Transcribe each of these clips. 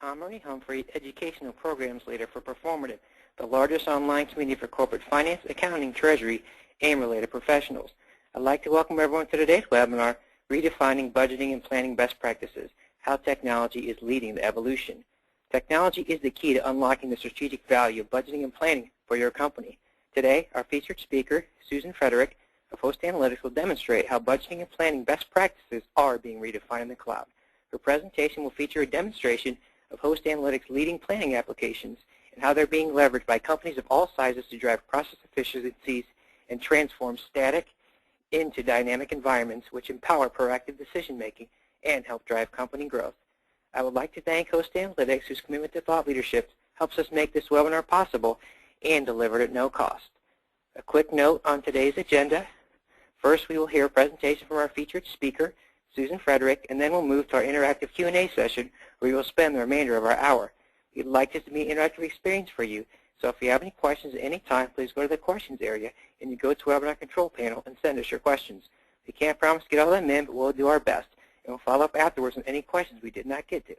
I'm Marie Humphrey, Educational Programs Leader for Performative, the largest online community for corporate finance, accounting, treasury, and related professionals. I'd like to welcome everyone to today's webinar, Redefining Budgeting and Planning Best Practices, How Technology is Leading the Evolution. Technology is the key to unlocking the strategic value of budgeting and planning for your company. Today, our featured speaker, Susan Frederick, of Host Analytics, will demonstrate how budgeting and planning best practices are being redefined in the cloud. Her presentation will feature a demonstration of Host Analytics' leading planning applications and how they're being leveraged by companies of all sizes to drive process efficiencies and transform static into dynamic environments which empower proactive decision-making and help drive company growth. I would like to thank Host Analytics, whose commitment to thought leadership helps us make this webinar possible and delivered at no cost. A quick note on today's agenda. First, we will hear a presentation from our featured speaker, Susan Frederick, and then we'll move to our interactive Q&A session where we will spend the remainder of our hour. We'd like this to be an interactive experience for you, so if you have any questions at any time, please go to the questions area in your GoToWebinar control panel and send us your questions. We can't promise to get all of them in, but we'll do our best, and we'll follow up afterwards on any questions we did not get to.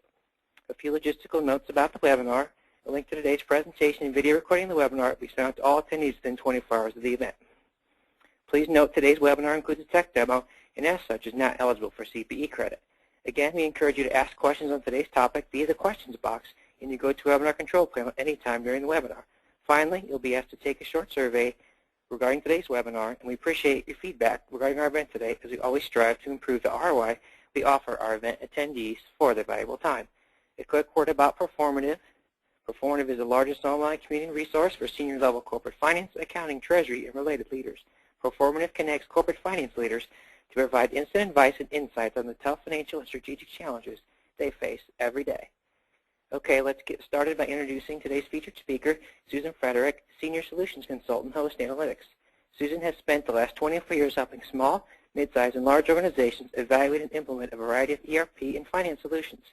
A few logistical notes about the webinar. A link to today's presentation and video recording of the webinar will be sent out to all attendees within 24 hours of the event. Please note today's webinar includes a tech demo and as such is not eligible for CPE credit. Again, we encourage you to ask questions on today's topic via the questions box in your GoToWebinar control panel anytime during the webinar. Finally, you'll be asked to take a short survey regarding today's webinar, and we appreciate your feedback regarding our event today as we always strive to improve the ROI we offer our event attendees for their valuable time. A quick word about Performative. Performative is the largest online community resource for senior-level corporate finance, accounting, treasury, and related leaders. Performative connects corporate finance leaders to provide instant advice and insights on the tough financial and strategic challenges they face every day. Okay, let's get started by introducing today's featured speaker, Susan Frederick, Senior Solutions Consultant, Host Analytics. Susan has spent the last 24 years helping small, mid-sized, and large organizations evaluate and implement a variety of ERP and finance solutions.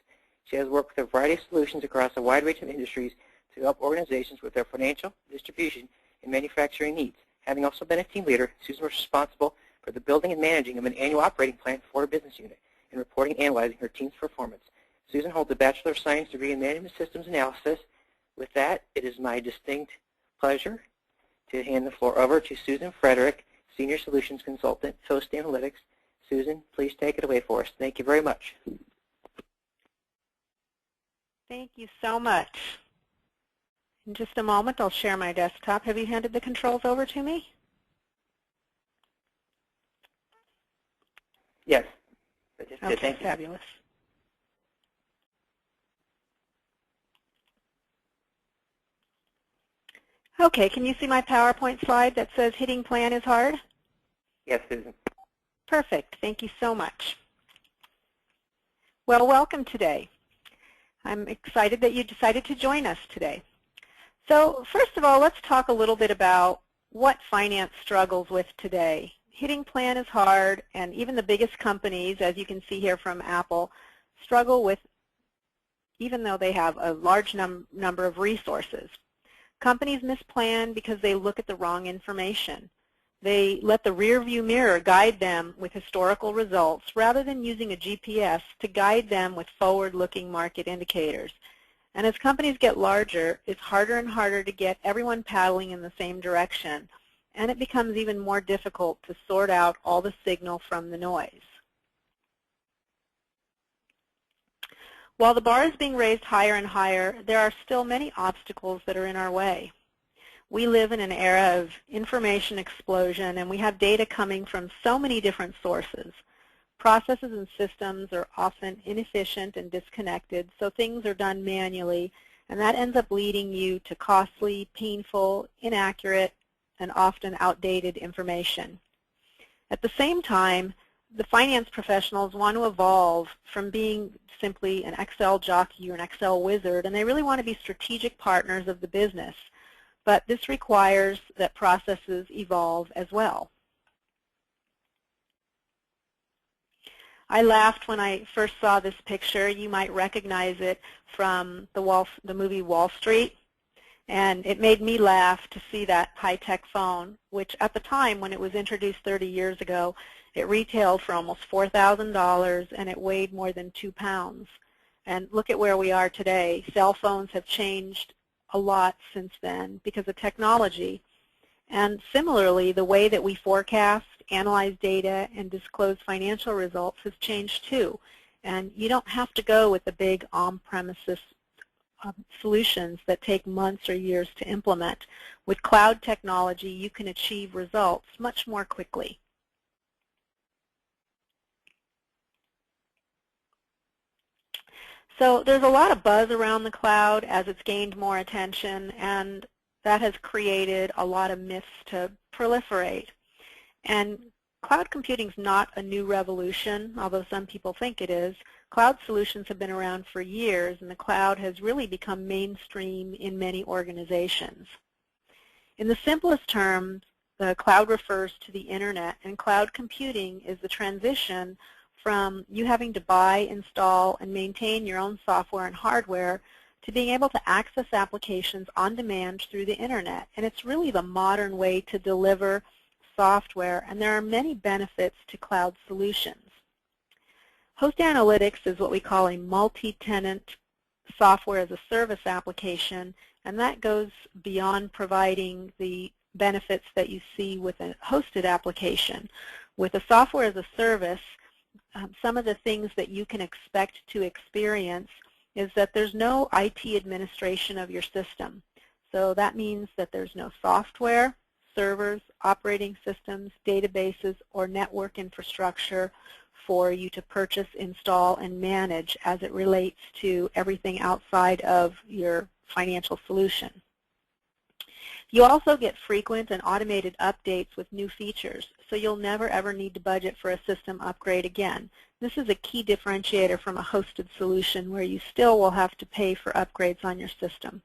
She has worked with a variety of solutions across a wide range of industries to help organizations with their financial, distribution, and manufacturing needs. Having also been a team leader, Susan was responsible for the building and managing of an annual operating plan for a business unit and reporting and analyzing her team's performance. Susan holds a Bachelor of Science degree in Management Systems Analysis. With that, it is my distinct pleasure to hand the floor over to Susan Frederick, Senior Solutions Consultant, Host Analytics. Susan, please take it away for us. Thank you very much. Thank you so much. In just a moment, I'll share my desktop. Have you handed the controls over to me? Yes. Okay, fabulous. Okay, can you see my PowerPoint slide that says hitting plan is hard? Yes, Susan. Perfect. Thank you so much. Well, welcome today. I'm excited that you decided to join us today. So first of all, let's talk a little bit about what finance struggles with today. Hitting plan is hard, and even the biggest companies, as you can see here from Apple, struggle with, even though they have a large number of resources. Companies misplan because they look at the wrong information. They let the rear view mirror guide them with historical results rather than using a GPS to guide them with forward-looking market indicators. And as companies get larger, it's harder and harder to get everyone paddling in the same direction, and it becomes even more difficult to sort out all the signal from the noise. While the bar is being raised higher and higher, there are still many obstacles that are in our way. We live in an era of information explosion, and we have data coming from so many different sources. Processes and systems are often inefficient and disconnected, so things are done manually, and that ends up leading you to costly, painful, inaccurate, and often outdated information. At the same time, the finance professionals want to evolve from being simply an Excel jockey or an Excel wizard, and they really want to be strategic partners of the business. But this requires that processes evolve as well. I laughed when I first saw this picture. You might recognize it from the movie Wall Street. And it made me laugh to see that high-tech phone, which at the time when it was introduced 30 years ago, it retailed for almost $4,000 and it weighed more than 2 pounds. And look at where we are today. Cell phones have changed a lot since then because of technology. And similarly, the way that we forecast, analyze data, and disclose financial results has changed too. And you don't have to go with the big on-premises solutions that take months or years to implement. With cloud technology, you can achieve results much more quickly. So there's a lot of buzz around the cloud as it's gained more attention, and that has created a lot of myths to proliferate. And cloud computing is not a new revolution, although some people think it is. Cloud solutions have been around for years, and the cloud has really become mainstream in many organizations. In the simplest terms, the cloud refers to the internet, and cloud computing is the transition from you having to buy, install, and maintain your own software and hardware to being able to access applications on demand through the internet. And it's really the modern way to deliver software, and there are many benefits to cloud solutions. Host Analytics is what we call a multi-tenant software as a service application, and that goes beyond providing the benefits that you see with a hosted application. With a software as a service, some of the things that you can expect to experience is that there's no IT administration of your system. So that means that there's no software, servers, operating systems, databases, or network infrastructure for you to purchase, install, and manage as it relates to everything outside of your financial solution. You also get frequent and automated updates with new features, so you'll never ever need to budget for a system upgrade again. This is a key differentiator from a hosted solution where you still will have to pay for upgrades on your system.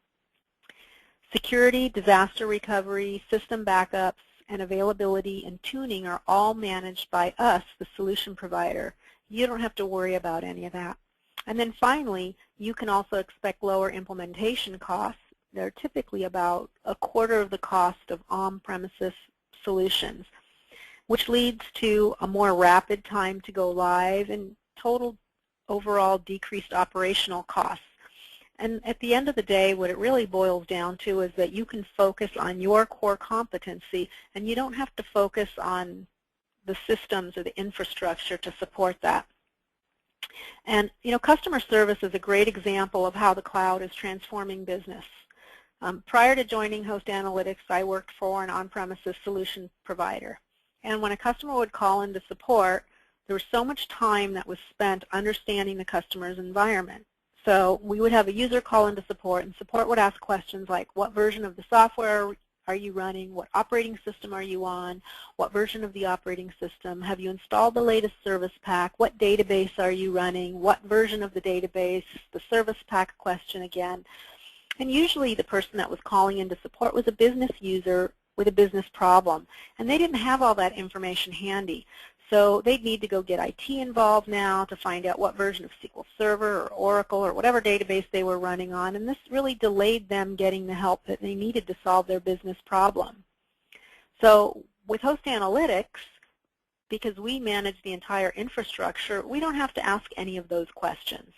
Security, disaster recovery, system backups, and availability and tuning are all managed by us, the solution provider. You don't have to worry about any of that. And then finally, you can also expect lower implementation costs. They're typically about a quarter of the cost of on-premises solutions, which leads to a more rapid time to go live and total overall decreased operational costs. And at the end of the day, what it really boils down to is that you can focus on your core competency, and you don't have to focus on the systems or the infrastructure to support that. And customer service is a great example of how the cloud is transforming business. Prior to joining Host Analytics, I worked for an on-premises solution provider. And when a customer would call into support, there was so much time that was spent understanding the customer's environment. So we would have a user call into support, and support would ask questions like, what version of the software are you running? What operating system are you on? What version of the operating system? Have you installed the latest service pack? What database are you running? What version of the database? The service pack question again. And usually the person that was calling into support was a business user with a business problem, and they didn't have all that information handy. So they'd need to go get IT involved now to find out what version of SQL Server or Oracle or whatever database they were running on, and this really delayed them getting the help that they needed to solve their business problem. So with Host Analytics, because we manage the entire infrastructure, we don't have to ask any of those questions.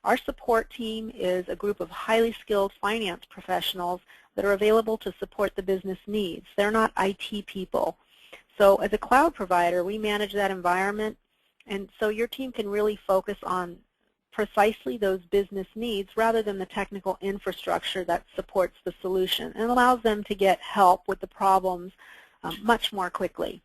Our support team is a group of highly skilled finance professionals that are available to support the business needs. They're not IT people. So as a cloud provider, we manage that environment, and so your team can really focus on precisely those business needs rather than the technical infrastructure that supports the solution, and allows them to get help with the problems much more quickly.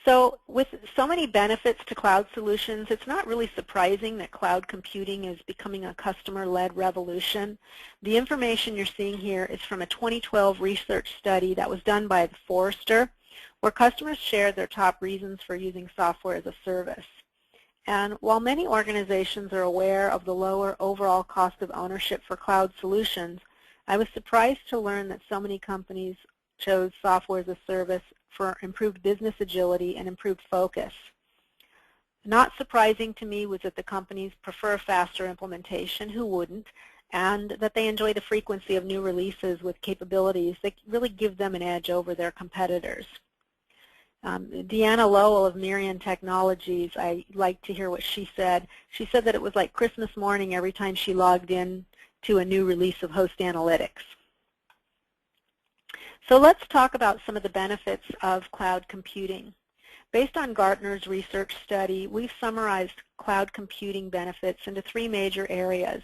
So with so many benefits to cloud solutions, it's not really surprising that cloud computing is becoming a customer-led revolution. The information you're seeing here is from a 2012 research study that was done by Forrester, where customers shared their top reasons for using software as a service. And while many organizations are aware of the lower overall cost of ownership for cloud solutions, I was surprised to learn that so many companies chose software as a service for improved business agility and improved focus. Not surprising to me was that the companies prefer faster implementation, who wouldn't, and that they enjoy the frequency of new releases with capabilities that really give them an edge over their competitors. Deanna Lowell of Miriam Technologies, I like to hear what she said. She said that it was like Christmas morning every time she logged in to a new release of Host Analytics. So let's talk about some of the benefits of cloud computing. Based on Gartner's research study, we've summarized cloud computing benefits into three major areas: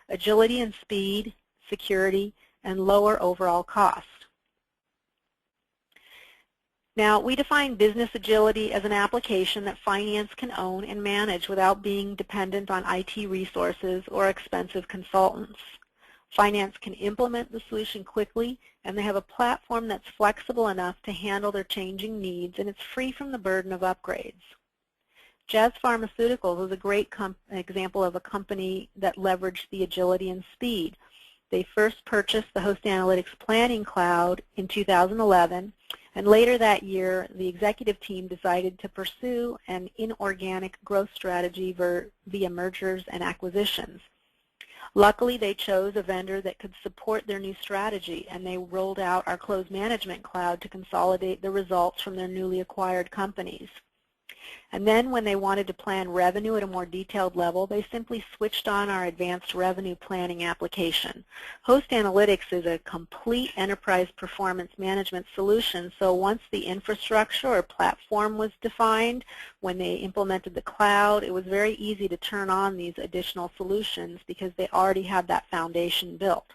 agility and speed, security, and lower overall cost. Now, we define business agility as an application that finance can own and manage without being dependent on IT resources or expensive consultants. Finance can implement the solution quickly, and they have a platform that's flexible enough to handle their changing needs, and it's free from the burden of upgrades. Jazz Pharmaceuticals is a great example of a company that leveraged the agility and speed. They first purchased the Host Analytics Planning Cloud in 2011, and later that year, the executive team decided to pursue an inorganic growth strategy via mergers and acquisitions. Luckily, they chose a vendor that could support their new strategy, and they rolled out our Close Management Cloud to consolidate the results from their newly acquired companies. And then when they wanted to plan revenue at a more detailed level, they simply switched on our advanced revenue planning application. Host Analytics is a complete enterprise performance management solution, so once the infrastructure or platform was defined, when they implemented the cloud, it was very easy to turn on these additional solutions because they already had that foundation built.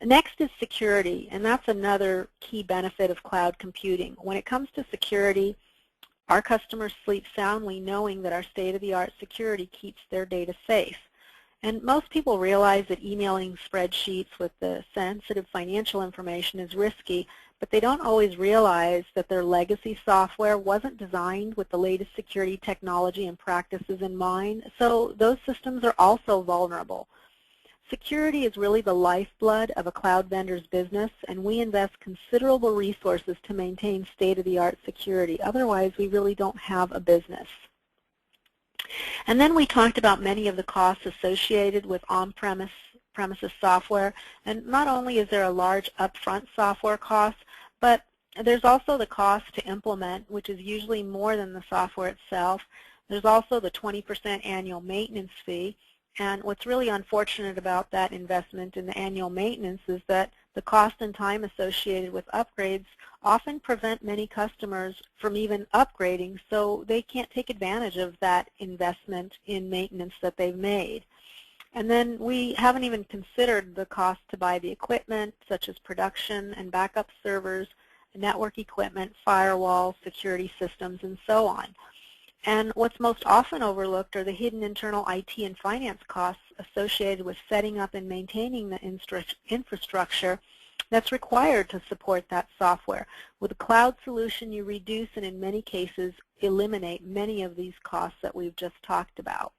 Next is security, and that's another key benefit of cloud computing. When it comes to security, our customers sleep soundly knowing that our state-of-the-art security keeps their data safe. And most people realize that emailing spreadsheets with the sensitive financial information is risky, but they don't always realize that their legacy software wasn't designed with the latest security technology and practices in mind, so those systems are also vulnerable. Security is really the lifeblood of a cloud vendor's business, and we invest considerable resources to maintain state-of-the-art security. Otherwise, we really don't have a business. And then we talked about many of the costs associated with on-premises software, and not only is there a large upfront software cost, but there's also the cost to implement, which is usually more than the software itself. There's also the 20% annual maintenance fee. And what's really unfortunate about that investment in the annual maintenance is that the cost and time associated with upgrades often prevent many customers from even upgrading, so they can't take advantage of that investment in maintenance that they've made. And then we haven't even considered the cost to buy the equipment, such as production and backup servers, network equipment, firewalls, security systems, and so on. And what's most often overlooked are the hidden internal IT and finance costs associated with setting up and maintaining the infrastructure that's required to support that software. With a cloud solution, you reduce and in many cases eliminate many of these costs that we've just talked about.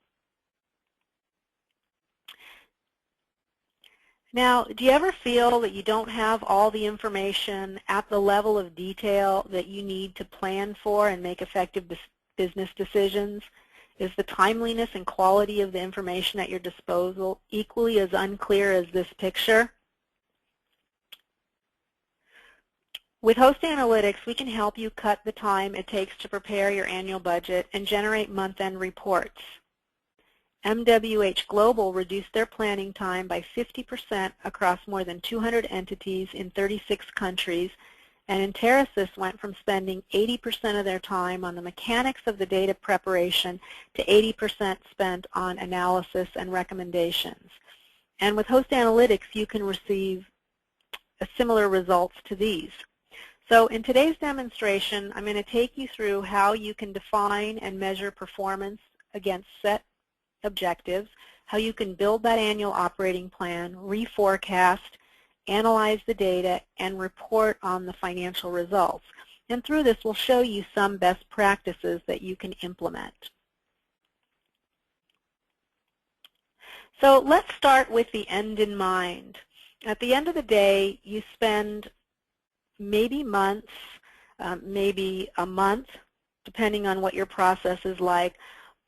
Now, do you ever feel that you don't have all the information at the level of detail that you need to plan for and make effective business decisions? Is the timeliness and quality of the information at your disposal equally as unclear as this picture? With Host Analytics, we can help you cut the time it takes to prepare your annual budget and generate month-end reports. MWH Global reduced their planning time by 50% across more than 200 entities in 36 countries, and Interisys went from spending 80% of their time on the mechanics of the data preparation to 80% spent on analysis and recommendations. And with Host Analytics, you can receive similar results to these. So in today's demonstration, I'm going to take you through how you can define and measure performance against set objectives, how you can build that annual operating plan, reforecast, analyze the data, and report on the financial results. And through this, we'll show you some best practices that you can implement. So let's start with the end in mind. At the end of the day, you spend maybe months, maybe a month, depending on what your process is like,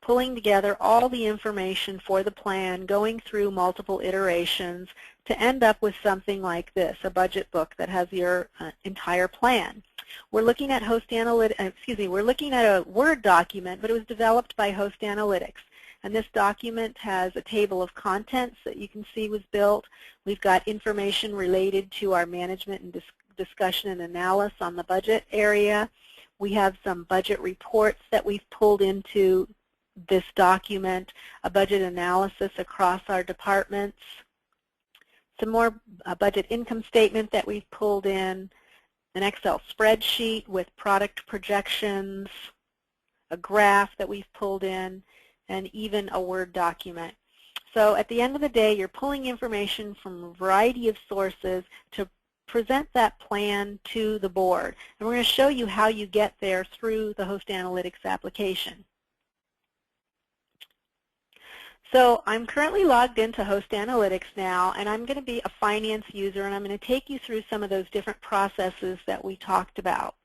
pulling together all the information for the plan, going through multiple iterations to end up with something like this, a budget book that has your entire plan. We're looking at we're looking at a Word document, but it was developed by Host Analytics. And this document has a table of contents that you can see was built. We've got information related to our management and discussion and analysis on the budget area. We have some budget reports that we've pulled into this document, a budget analysis across our departments, some more budget income statement that we've pulled in, an Excel spreadsheet with product projections, a graph that we've pulled in, and even a Word document. So at the end of the day, you're pulling information from a variety of sources to present that plan to the board. And we're going to show you how you get there through the Host Analytics application. So I'm currently logged into Host Analytics now, and I'm going to be a finance user, and I'm going to take you through some of those different processes that we talked about.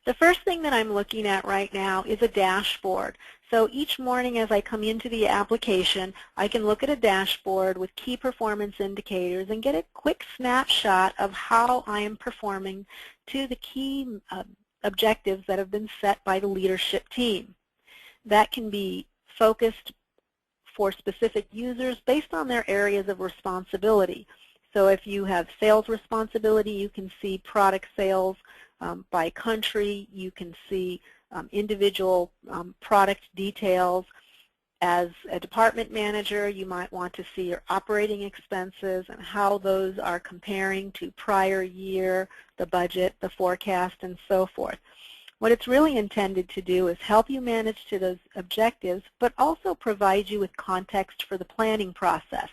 The first thing that I'm looking at right now is a dashboard. So each morning as I come into the application, I can look at a dashboard with key performance indicators and get a quick snapshot of how I am performing to the key objectives that have been set by the leadership team. That can be focused for specific users based on their areas of responsibility. So if you have sales responsibility, you can see product sales by country. You can see individual product details. As a department manager, you might want to see your operating expenses and how those are comparing to prior year, the budget, the forecast, and so forth. What it's really intended to do is help you manage to those objectives, but also provide you with context for the planning process.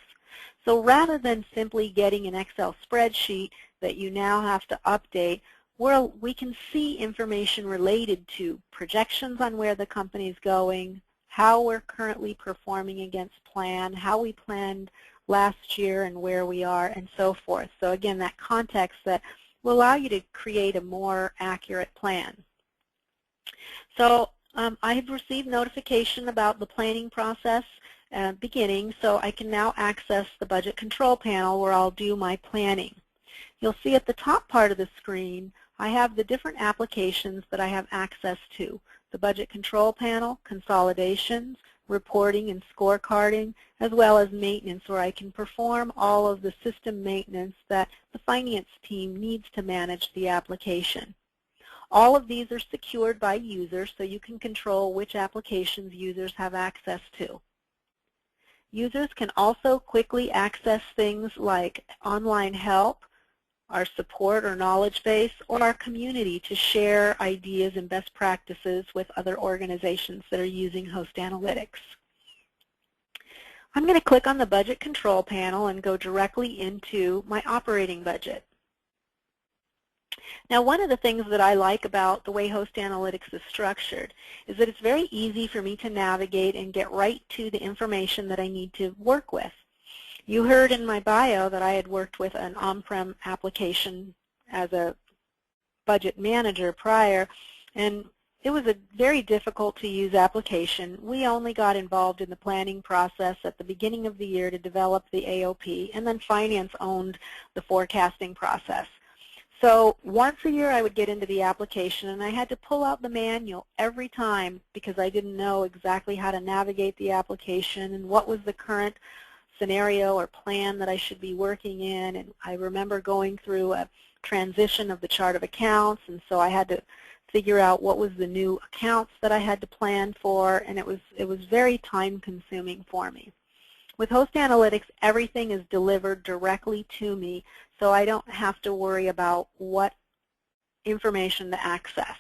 So rather than simply getting an Excel spreadsheet that you now have to update, we can see information related to projections on where the company is going, how we're currently performing against plan, how we planned last year and where we are, and so forth. So again, that context that will allow you to create a more accurate plan. So I have received notification about the planning process beginning, so I can now access the budget control panel where I'll do my planning. You'll see at the top part of the screen, I have the different applications that I have access to. The budget control panel, consolidations, reporting and scorecarding, as well as maintenance, where I can perform all of the system maintenance that the finance team needs to manage the application. All of these are secured by users, so you can control which applications users have access to. Users can also quickly access things like online help, our support or knowledge base, or our community to share ideas and best practices with other organizations that are using Host Analytics. I'm going to click on the Budget Control panel and go directly into my operating budget. Now, one of the things that I like about the way Host Analytics is structured is that it's very easy for me to navigate and get right to the information that I need to work with. You heard in my bio that I had worked with an on-prem application as a budget manager prior, and it was a very difficult to use application. We only got involved in the planning process at the beginning of the year to develop the AOP, and then finance owned the forecasting process. So once a year I would get into the application, and I had to pull out the manual every time because I didn't know exactly how to navigate the application and what was the current scenario or plan that I should be working in. And I remember going through a transition of the chart of accounts, and so I had to figure out what was the new accounts that I had to plan for, and it was very time-consuming for me. With Host Analytics, everything is delivered directly to me, so I don't have to worry about what information to access.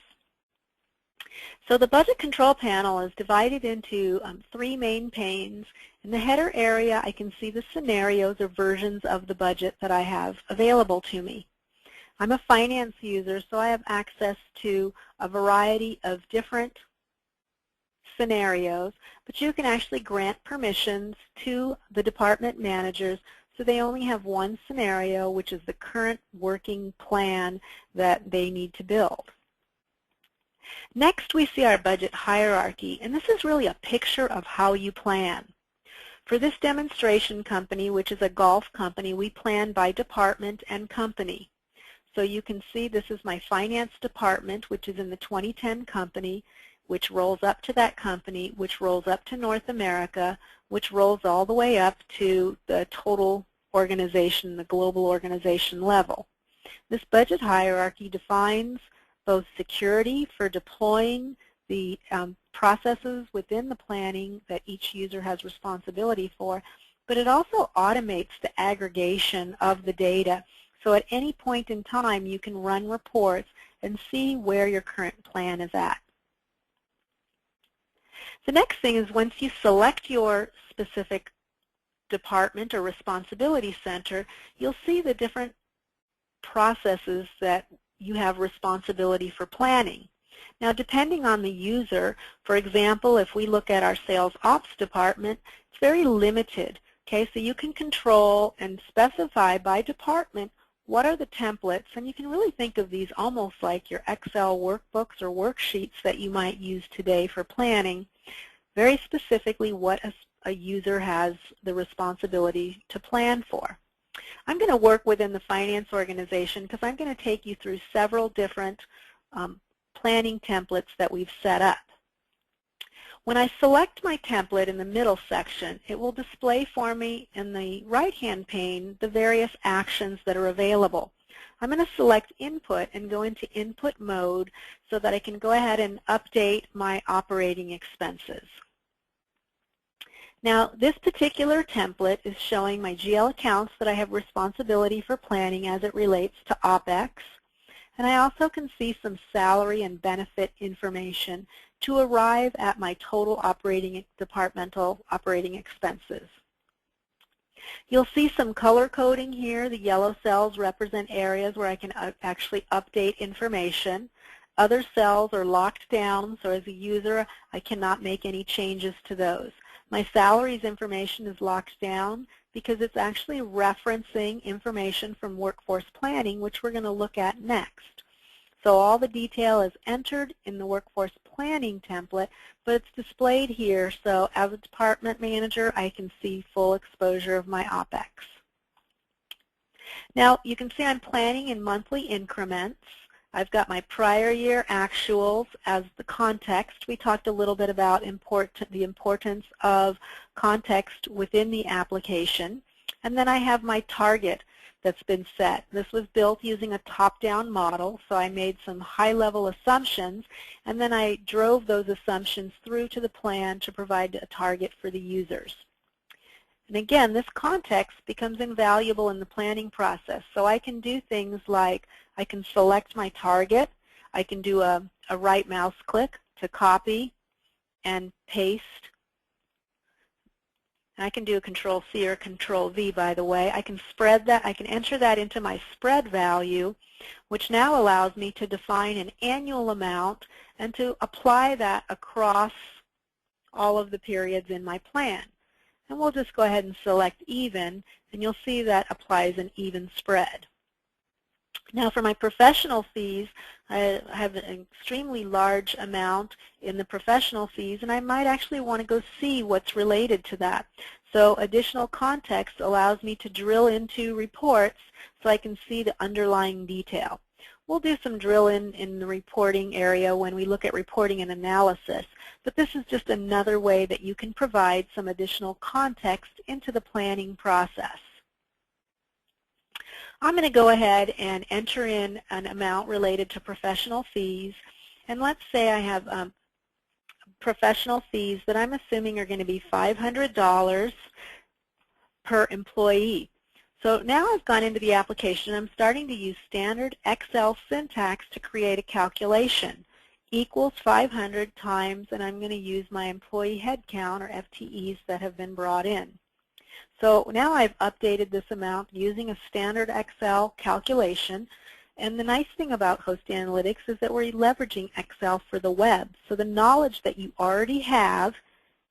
So the Budget Control Panel is divided into 3 main panes. In the header area, I can see the scenarios or versions of the budget that I have available to me. I'm a finance user, so I have access to a variety of different scenarios, but you can actually grant permissions to the department managers so they only have one scenario, which is the current working plan that they need to build. Next, we see our budget hierarchy, and this is really a picture of how you plan. For this demonstration company, which is a golf company, we plan by department and company. So you can see this is my finance department, which is in the 2010 company, which rolls up to that company, which rolls up to North America, which rolls all the way up to the total organization, the global organization level. This budget hierarchy defines both security for deploying the processes within the planning that each user has responsibility for, but it also automates the aggregation of the data. So at any point in time, you can run reports and see where your current plan is at. The next thing is once you select your specific department or responsibility center, you'll see the different processes that you have responsibility for planning. Now, depending on the user, for example, if we look at our sales ops department, it's very limited. Okay, so you can control and specify by department what are the templates, and you can really think of these almost like your Excel workbooks or worksheets that you might use today for planning, very specifically what a user has the responsibility to plan for. I'm going to work within the finance organization because I'm going to take you through several different planning templates that we've set up. When I select my template in the middle section, it will display for me in the right-hand pane the various actions that are available. I'm going to select Input and go into Input mode so that I can go ahead and update my operating expenses. Now, this particular template is showing my GL accounts that I have responsibility for planning as it relates to OPEX. And I also can see some salary and benefit information to arrive at my total departmental operating expenses. You'll see some color coding here. The yellow cells represent areas where I can actually update information. Other cells are locked down, so as a user, I cannot make any changes to those. My salaries information is locked down because it's actually referencing information from workforce planning, which we're going to look at next. So all the detail is entered in the workforce planning template, but it's displayed here, so as a department manager, I can see full exposure of my OPEX. Now, you can see I'm planning in monthly increments. I've got my prior year actuals as the context. We talked a little bit about the importance of context within the application. And then I have my target that's been set. This was built using a top-down model, so I made some high-level assumptions, and then I drove those assumptions through to the plan to provide a target for the users. And again, this context becomes invaluable in the planning process. So I can do things like I can select my target. I can do a right mouse click to copy and paste. And I can do a Control-C or Control-V, by the way. I can spread that. I can enter that into my spread value, which now allows me to define an annual amount and to apply that across all of the periods in my plan. And we'll just go ahead and select even, and you'll see that applies an even spread. Now for my professional fees, I have an extremely large amount in the professional fees, and I might actually want to go see what's related to that. So additional context allows me to drill into reports so I can see the underlying detail. We'll do some drill in the reporting area when we look at reporting and analysis, but this is just another way that you can provide some additional context into the planning process. I'm going to go ahead and enter in an amount related to professional fees, and let's say I have professional fees that I'm assuming are going to be $500 per employee. So now I've gone into the application. I'm starting to use standard Excel syntax to create a calculation. Equals 500 times, and I'm going to use my employee headcount, or FTEs, that have been brought in. So now I've updated this amount using a standard Excel calculation. And the nice thing about Host Analytics is that we're leveraging Excel for the web. So the knowledge that you already have,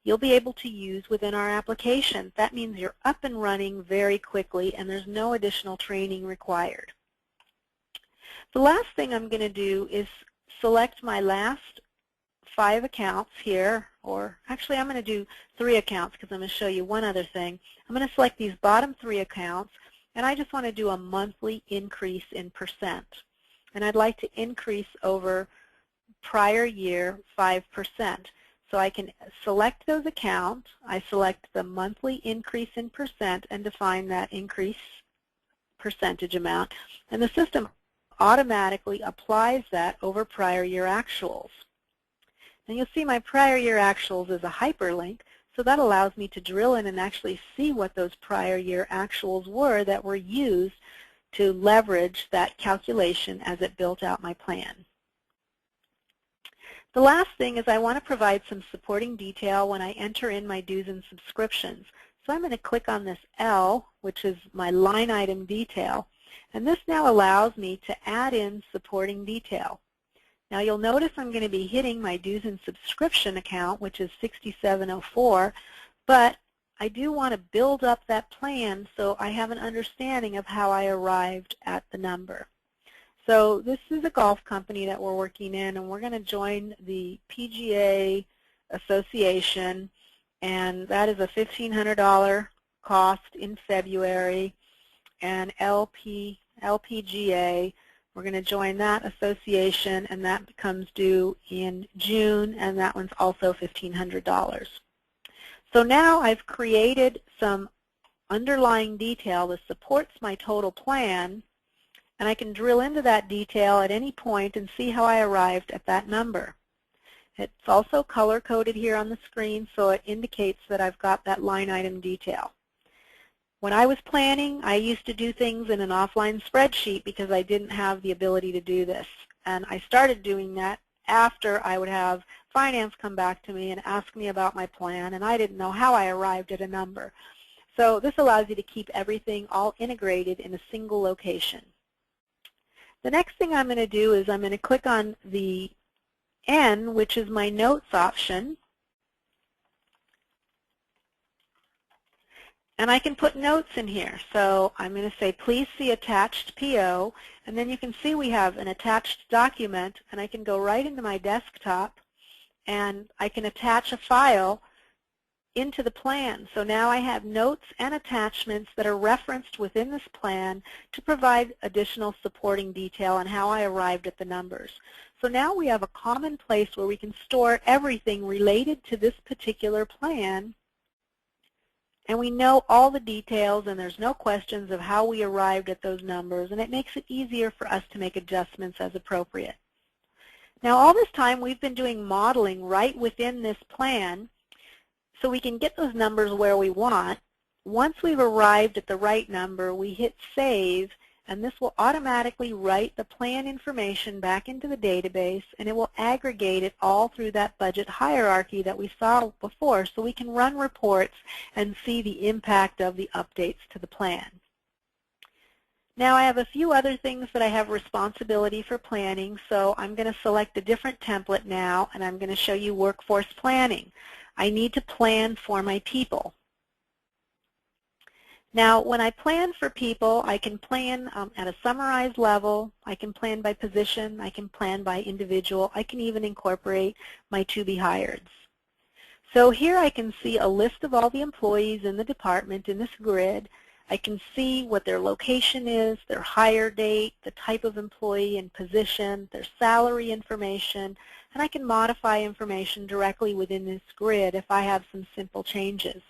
you'll be able to use within our application. That means you're up and running very quickly, and there's no additional training required. The last thing I'm going to do is select my last 5 accounts here, or actually I'm going to do 3 accounts because I'm going to show you one other thing. I'm going to select these bottom 3 accounts, and I just want to do a monthly increase in percent. And I'd like to increase over prior year 5%. So I can select those accounts. I select the monthly increase in percent and define that increase percentage amount. And the system automatically applies that over prior year actuals. And you'll see my prior year actuals is a hyperlink, so that allows me to drill in and actually see what those prior year actuals were that were used to leverage that calculation as it built out my plan. The last thing is I want to provide some supporting detail when I enter in my dues and subscriptions. So I'm going to click on this L, which is my line item detail, and this now allows me to add in supporting detail. Now you'll notice I'm going to be hitting my dues and subscription account, which is 6704, but I do want to build up that plan so I have an understanding of how I arrived at the number. So this is a golf company that we're working in, and we're going to join the PGA Association, and that is a $1,500 cost in February, and LPGA, we're going to join that association, and that becomes due in June, and that one's also $1,500. So now I've created some underlying detail that supports my total plan, and I can drill into that detail at any point and see how I arrived at that number. It's also color-coded here on the screen, so it indicates that I've got that line item detail. When I was planning, I used to do things in an offline spreadsheet because I didn't have the ability to do this. And I started doing that after I would have finance come back to me and ask me about my plan, and I didn't know how I arrived at a number. So this allows you to keep everything all integrated in a single location. The next thing I'm going to do is I'm going to click on the N, which is my notes option. And I can put notes in here. So I'm going to say, please see attached PO. And then you can see we have an attached document. And I can go right into my desktop. And I can attach a file into the plan. So now I have notes and attachments that are referenced within this plan to provide additional supporting detail on how I arrived at the numbers. So now we have a common place where we can store everything related to this particular plan, and we know all the details, and there's no questions of how we arrived at those numbers, and it makes it easier for us to make adjustments as appropriate. Now all this time we've been doing modeling right within this plan so we can get those numbers where we want. Once we've arrived at the right number, we hit Save, and this will automatically write the plan information back into the database, and it will aggregate it all through that budget hierarchy that we saw before, so we can run reports and see the impact of the updates to the plan. Now I have a few other things that I have responsibility for planning, so I'm going to select a different template now, and I'm going to show you workforce planning. I need to plan for my people. Now, when I plan for people, I can plan at a summarized level. I can plan by position. I can plan by individual. I can even incorporate my to-be-hireds. So here I can see a list of all the employees in the department in this grid. I can see what their location is, their hire date, the type of employee and position, their salary information, and I can modify information directly within this grid if I have some simple changes.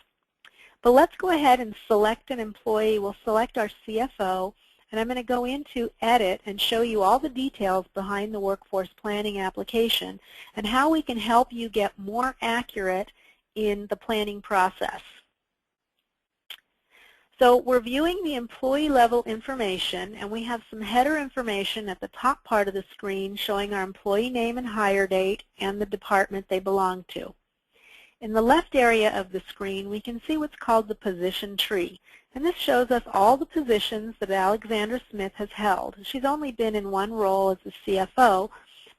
But let's go ahead and select an employee. We'll select our CFO, and I'm going to go into Edit and show you all the details behind the workforce planning application and how we can help you get more accurate in the planning process. So we're viewing the employee level information, and we have some header information at the top part of the screen showing our employee name and hire date and the department they belong to. In the left area of the screen, we can see what's called the position tree, and this shows us all the positions that Alexandra Smith has held. She's only been in one role as the CFO,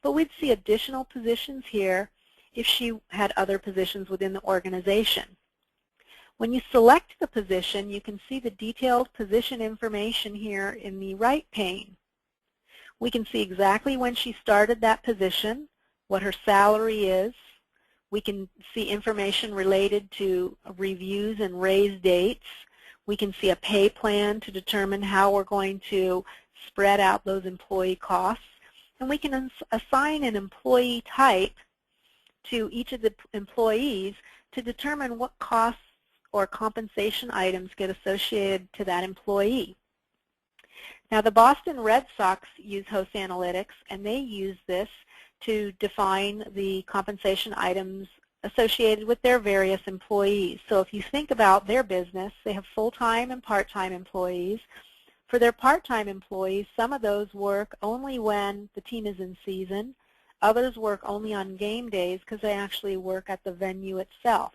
but we'd see additional positions here if she had other positions within the organization. When you select the position, you can see the detailed position information here in the right pane. We can see exactly when she started that position, what her salary is. We can see information related to reviews and raise dates. We can see a pay plan to determine how we're going to spread out those employee costs. And we can assign an employee type to each of the employees to determine what costs or compensation items get associated to that employee. Now, the Boston Red Sox use Host Analytics, and they use this to define the compensation items associated with their various employees. So if you think about their business, they have full-time and part-time employees. For their part-time employees, some of those work only when the team is in season. Others work only on game days because they actually work at the venue itself.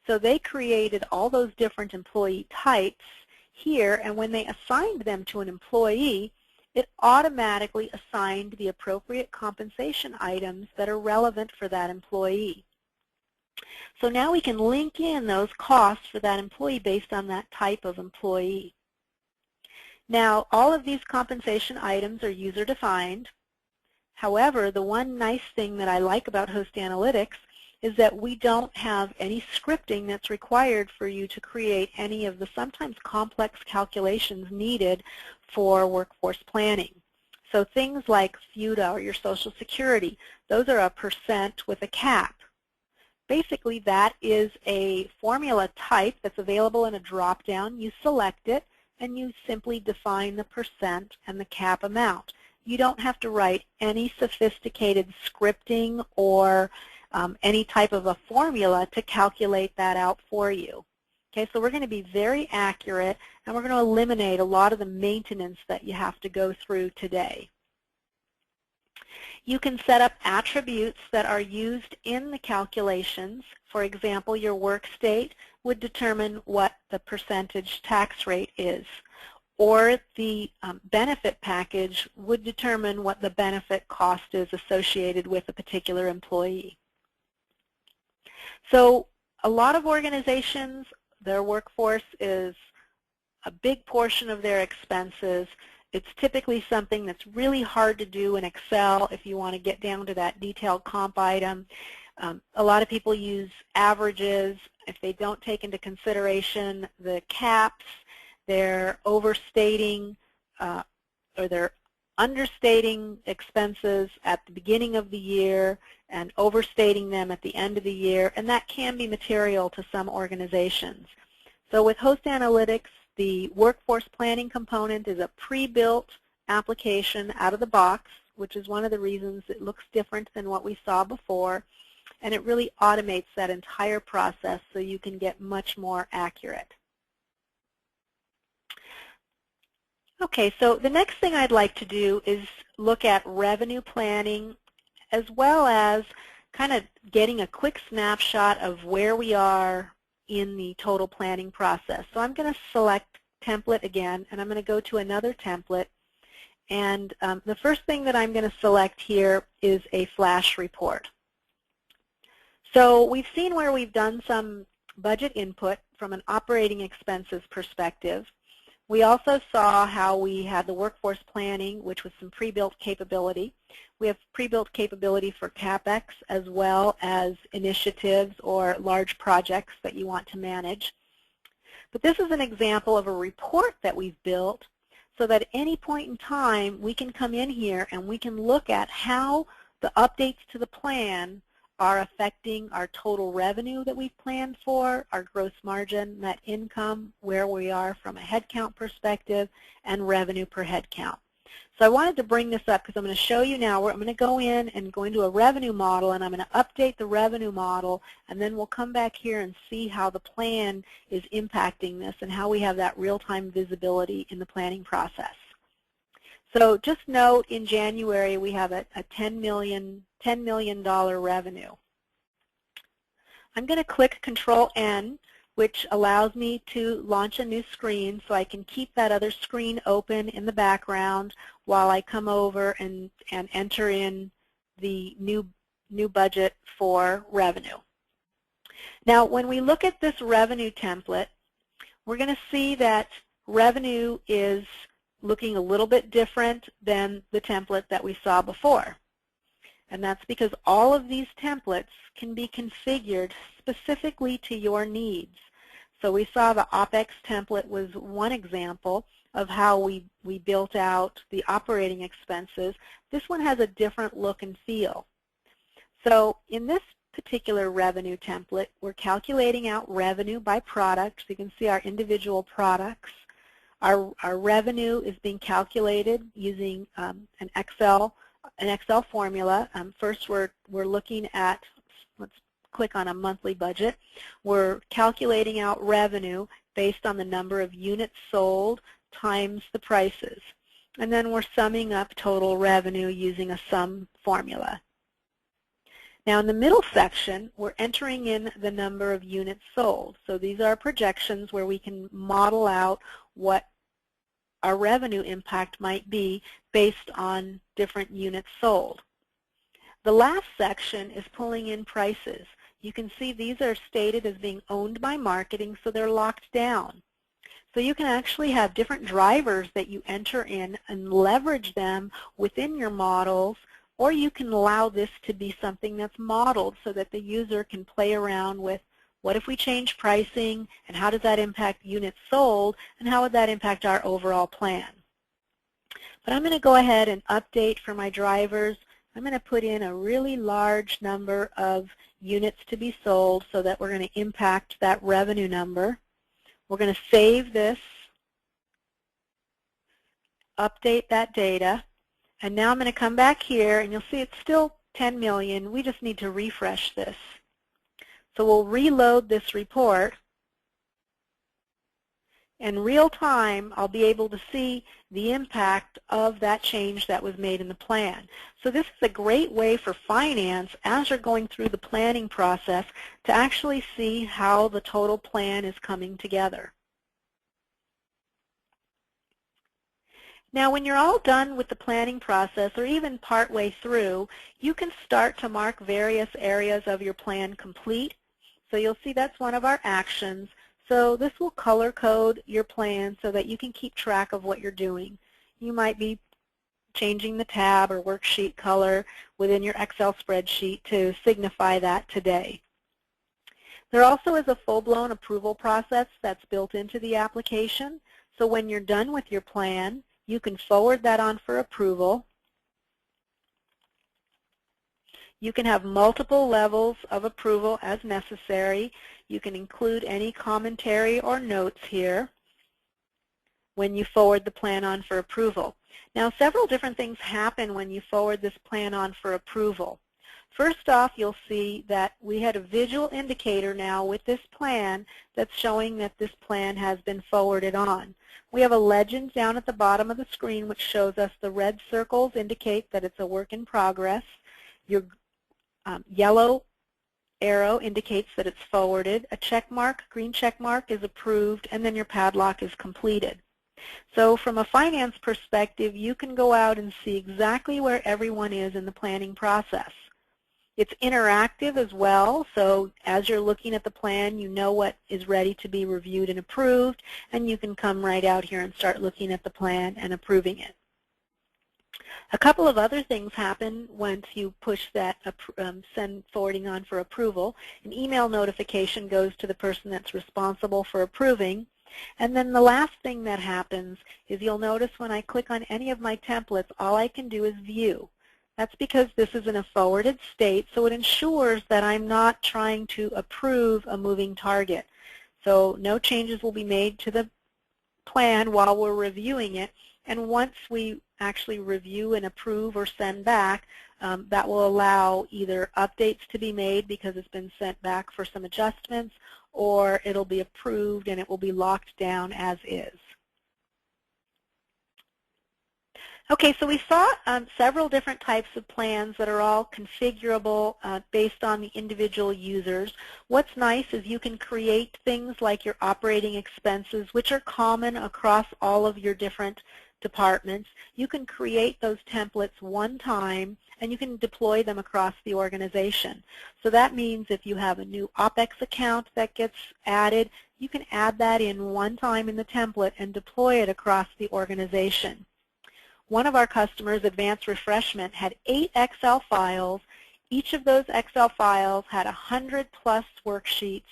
So they created all those different employee types here, and when they assigned them to an employee, it automatically assigned the appropriate compensation items that are relevant for that employee. So now we can link in those costs for that employee based on that type of employee. Now, all of these compensation items are user-defined. However, the one nice thing that I like about Host Analytics is that we don't have any scripting that's required for you to create any of the sometimes complex calculations needed for workforce planning. So things like FUTA or your Social Security, those are a percent with a cap. Basically, that is a formula type that's available in a drop-down. You select it, and you simply define the percent and the cap amount. You don't have to write any sophisticated scripting or any type of a formula to calculate that out for you. Okay, so we're going to be very accurate, and we're going to eliminate a lot of the maintenance that you have to go through today. You can set up attributes that are used in the calculations. For example, your work state would determine what the percentage tax rate is, or the benefit package would determine what the benefit cost is associated with a particular employee. So a lot of organizations, their workforce is a big portion of their expenses. It's typically something that's really hard to do in Excel if you want to get down to that detailed comp item. A lot of people use averages. If they don't take into consideration the caps, they're overstating or they're understating expenses at the beginning of the year and overstating them at the end of the year, and that can be material to some organizations. So with Host Analytics, the workforce planning component is a pre-built application out of the box, which is one of the reasons it looks different than what we saw before, and it really automates that entire process so you can get much more accurate. Okay, so the next thing I'd like to do is look at revenue planning, as well as kind of getting a quick snapshot of where we are in the total planning process. So I'm going to select template again, and I'm going to go to another template. And the first thing that I'm going to select here is a flash report. So we've seen where we've done some budget input from an operating expenses perspective. We also saw how we had the workforce planning, which was some pre-built capability. We have pre-built capability for CapEx as well as initiatives or large projects that you want to manage. But this is an example of a report that we've built so that at any point in time we can come in here and we can look at how the updates to the plan are affecting our total revenue that we've planned for, our gross margin, net income, where we are from a headcount perspective, and revenue per headcount. So I wanted to bring this up because I'm going to show you now where I'm going to go in and go into a revenue model, and I'm going to update the revenue model, and then we'll come back here and see how the plan is impacting this and how we have that real-time visibility in the planning process. So just note, in January we have a $10 million revenue. I'm going to click Control-N, which allows me to launch a new screen so I can keep that other screen open in the background while I come over and enter in the new budget for revenue. Now, when we look at this revenue template, we're going to see that revenue is looking a little bit different than the template that we saw before. And that's because all of these templates can be configured specifically to your needs. So we saw the OpEx template was one example of how we built out the operating expenses. This one has a different look and feel. So in this particular revenue template, we're calculating out revenue by product. So you can see our individual products. Our revenue is being calculated using an Excel formula. First, we're looking at, let's click on a monthly budget. We're calculating out revenue based on the number of units sold times the prices. And then we're summing up total revenue using a sum formula. Now in the middle section, we're entering in the number of units sold. So these are projections where we can model out what our revenue impact might be based on different units sold. The last section is pulling in prices. You can see these are stated as being owned by marketing, so they're locked down. So you can actually have different drivers that you enter in and leverage them within your models, or you can allow this to be something that's modeled so that the user can play around with what if we change pricing, and how does that impact units sold, and how would that impact our overall plan. But I'm going to go ahead and update for my drivers. I'm going to put in a really large number of units to be sold so that we're going to impact that revenue number. We're going to save this, update that data, and now I'm going to come back here, and you'll see it's still 10 million. We just need to refresh this. So we'll reload this report. In real time, I'll be able to see the impact of that change that was made in the plan. So this is a great way for finance, as you're going through the planning process, to actually see how the total plan is coming together. Now, when you're all done with the planning process, or even partway through, you can start to mark various areas of your plan complete. So you'll see that's one of our actions. So this will color code your plan so that you can keep track of what you're doing. You might be changing the tab or worksheet color within your Excel spreadsheet to signify that today. There also is a full-blown approval process that's built into the application. So when you're done with your plan, you can forward that on for approval. You can have multiple levels of approval as necessary. You can include any commentary or notes here when you forward the plan on for approval. Now, several different things happen when you forward this plan on for approval. First off, you'll see that we had a visual indicator now with this plan that's showing that this plan has been forwarded on. We have a legend down at the bottom of the screen which shows us the red circles indicate that it's a work in progress. Your yellow arrow indicates that it's forwarded. A check mark, green check mark, is approved, and then your padlock is completed. So from a finance perspective, you can go out and see exactly where everyone is in the planning process. It's interactive as well, so as you're looking at the plan, you know what is ready to be reviewed and approved, and you can come right out here and start looking at the plan and approving it. A couple of other things happen once you push that send forwarding on for approval. An email notification goes to the person that's responsible for approving. And then the last thing that happens is you'll notice when I click on any of my templates, all I can do is view. That's because this is in a forwarded state, so it ensures that I'm not trying to approve a moving target. So no changes will be made to the plan while we're reviewing it. And once we actually review and approve or send back, that will allow either updates to be made because it's been sent back for some adjustments, or it'll be approved and it will be locked down as is. Okay, so we saw several different types of plans that are all configurable based on the individual users. What's nice is you can create things like your operating expenses, which are common across all of your different departments. You can create those templates one time and you can deploy them across the organization. So that means if you have a new OpEx account that gets added, you can add that in one time in the template and deploy it across the organization. One of our customers, Advanced Refreshment, had 8 Excel files. Each of those Excel files had 100+ worksheets,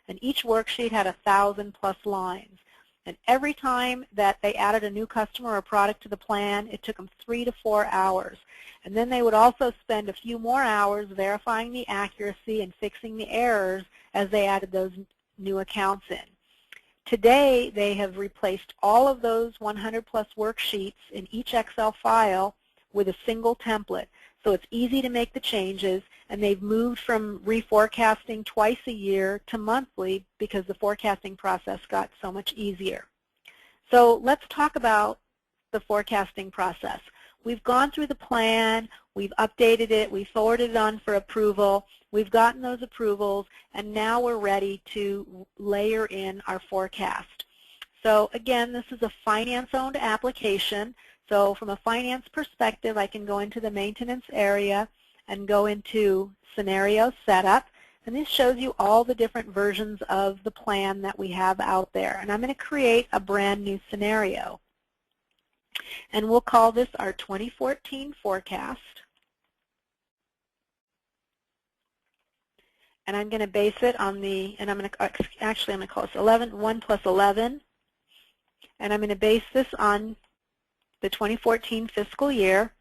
and each worksheet had 1,000+ lines. And every time that they added a new customer or product to the plan, it took them 3 to 4 hours. And then they would also spend a few more hours verifying the accuracy and fixing the errors as they added those new accounts in. Today, they have replaced all of those 100+ worksheets in each Excel file with a single template. So it's easy to make the changes, and they've moved from reforecasting twice a year to monthly because the forecasting process got so much easier. So let's talk about the forecasting process. We've gone through the plan, we've updated it, we forwarded it on for approval, we've gotten those approvals, and now we're ready to layer in our forecast. So again, this is a finance-owned application. So from a finance perspective, I can go into the maintenance area and go into scenario setup. And this shows you all the different versions of the plan that we have out there. And I'm going to create a brand new scenario. And we'll call this our 2014 forecast. And I'm going to base it on the, and I'm going to call this 1 plus 11. And I'm going to base this on the 2014 fiscal year,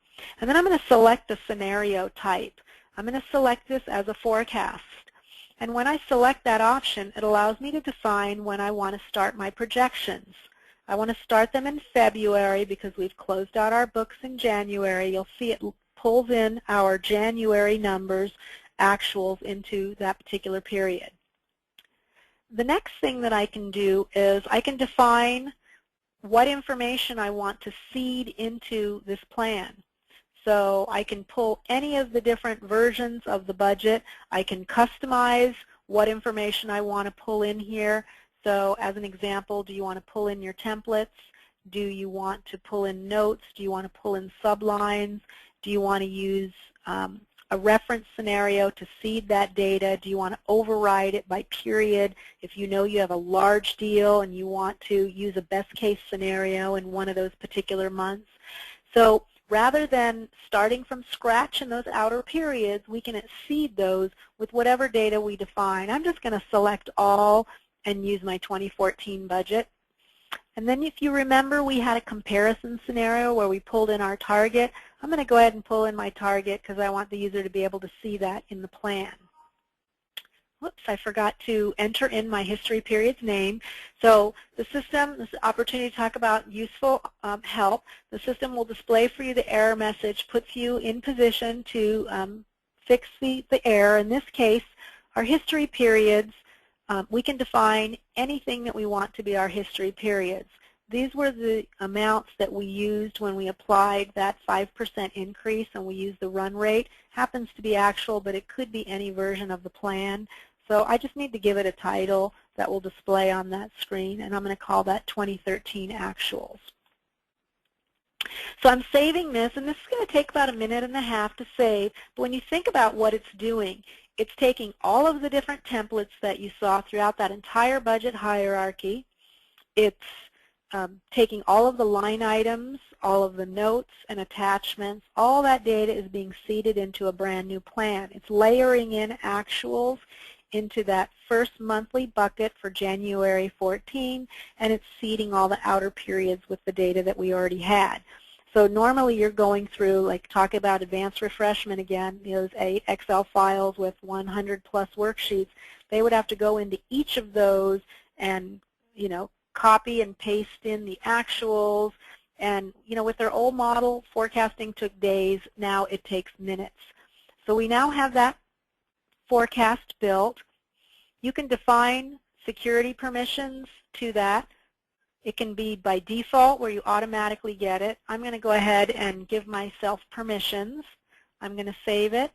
and then I'm going to select the scenario type. I'm going to select this as a forecast. And when I select that option, it allows me to define when I want to start my projections. I want to start them in February because we've closed out our books in January. You'll see it pulls in our January numbers, actuals, into that particular period. The next thing that I can do is I can define what information I want to seed into this plan. So I can pull any of the different versions of the budget. I can customize what information I want to pull in here. So as an example, do you want to pull in your templates? Do you want to pull in notes? Do you want to pull in sublines? Do you want to use a reference scenario to seed that data? Do you want to override it by period if you know you have a large deal and you want to use a best case scenario in one of those particular months? So rather than starting from scratch in those outer periods, we can seed those with whatever data we define. I'm just going to select all and use my 2014 budget. And then if you remember, we had a comparison scenario where we pulled in our target. I'm going to go ahead and pull in my target because I want the user to be able to see that in the plan. Whoops, I forgot to enter in my history period's name. So the system, this opportunity to talk about useful help, the system will display for you the error message, puts you in position to fix the error. In this case, our history periods, we can define anything that we want to be our history periods. These were the amounts that we used when we applied that 5% increase, and we used the run rate. Happens to be actual, but it could be any version of the plan. So I just need to give it a title that will display on that screen, and I'm going to call that 2013 actuals. So I'm saving this, and this is going to take about 1.5 minutes to save. But when you think about what it's doing, it's taking all of the different templates that you saw throughout that entire budget hierarchy. It's taking all of the line items, all of the notes and attachments, all that data is being seeded into a brand new plan. It's layering in actuals into that first monthly bucket for January 14, and it's seeding all the outer periods with the data that we already had. So normally you're going through, like talk about advanced refreshment again, those Excel files with 100+ worksheets. They would have to go into each of those and, copy and paste in the actuals. And, with their old model, forecasting took days. Now it takes minutes. So we now have that forecast built. You can define security permissions to that. It can be by default where you automatically get it. I'm going to go ahead and give myself permissions. I'm going to save it,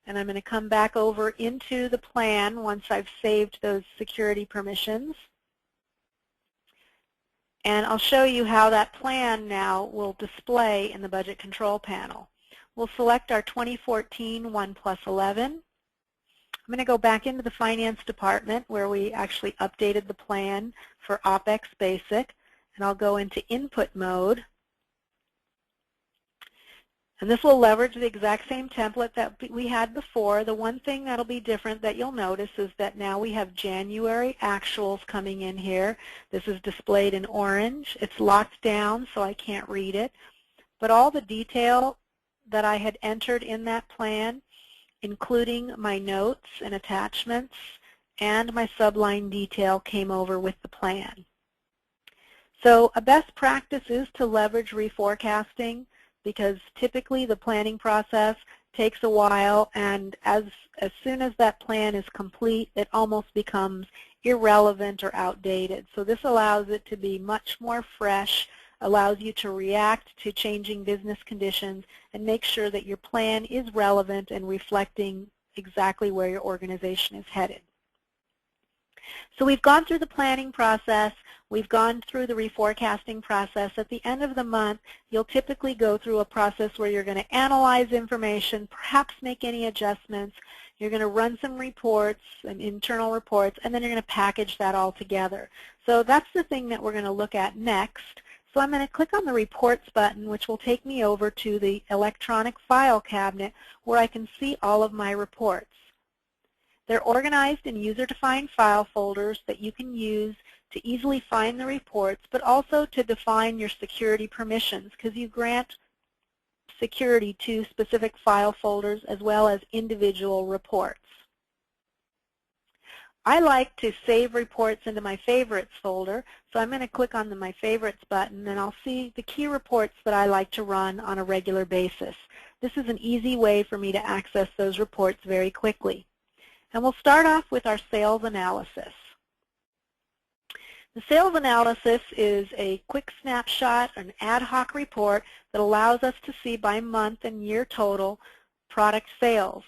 and I'm going to come back over into the plan once I've saved those security permissions. And I'll show you how that plan now will display in the budget control panel. We'll select our 2014 1 plus 11. I'm going to go back into the finance department where we actually updated the plan for OpEx Basic, and I'll go into input mode. And this will leverage the exact same template that we had before. The one thing that'll be different that you'll notice is that now we have January actuals coming in here. This is displayed in orange. It's locked down, so I can't read it. But all the detail that I had entered in that plan, including my notes and attachments and my subline detail, came over with the plan. So a best practice is to leverage reforecasting, because typically the planning process takes a while, and as soon as that plan is complete, it almost becomes irrelevant or outdated. So this allows it to be much more fresh, allows you to react to changing business conditions, and make sure that your plan is relevant and reflecting exactly where your organization is headed. So we've gone through the planning process. We've gone through the reforecasting process. At the end of the month, you'll typically go through a process where you're going to analyze information, perhaps make any adjustments. You're going to run some reports, and internal reports, and then you're going to package that all together. So that's the thing that we're going to look at next. So I'm going to click on the Reports button, which will take me over to the electronic file cabinet where I can see all of my reports. They're organized in user-defined file folders that you can use to easily find the reports, but also to define your security permissions, because you grant security to specific file folders as well as individual reports. I like to save reports into my Favorites folder, so I'm going to click on the My Favorites button, and I'll see the key reports that I like to run on a regular basis. This is an easy way for me to access those reports very quickly. And we'll start off with our sales analysis. The sales analysis is a quick snapshot, an ad hoc report that allows us to see by month and year total product sales.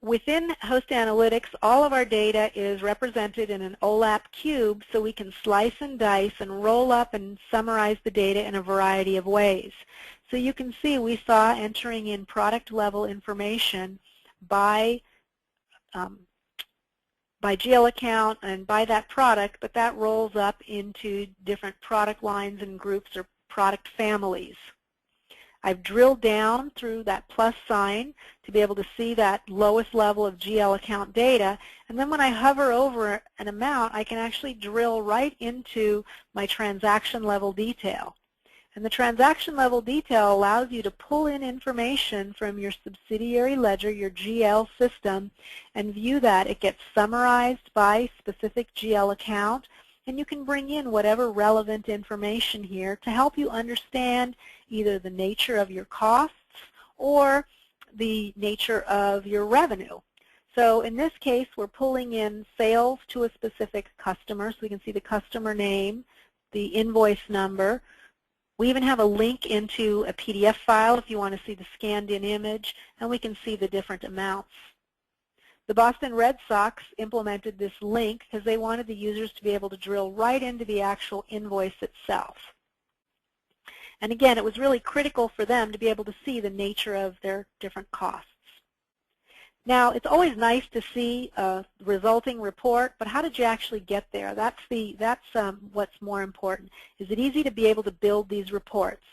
Within Host Analytics, all of our data is represented in an OLAP cube, so we can slice and dice and roll up and summarize the data in a variety of ways. So you can see we saw entering in product level information by GL account and by that product, but that rolls up into different product lines and groups or product families. I've drilled down through that plus sign to be able to see that lowest level of GL account data, and then when I hover over an amount, I can actually drill right into my transaction level detail. And the transaction level detail allows you to pull in information from your subsidiary ledger, your GL system, and view that. It gets summarized by specific GL account, and you can bring in whatever relevant information here to help you understand either the nature of your costs or the nature of your revenue. So in this case, we're pulling in sales to a specific customer, so we can see the customer name, the invoice number. We even have a link into a PDF file if you want to see the scanned-in image, and we can see the different amounts. The Boston Red Sox implemented this link because they wanted the users to be able to drill right into the actual invoice itself. And again, it was really critical for them to be able to see the nature of their different costs. Now, it's always nice to see a resulting report, but how did you actually get there? That's what's more important. Is it easy to be able to build these reports?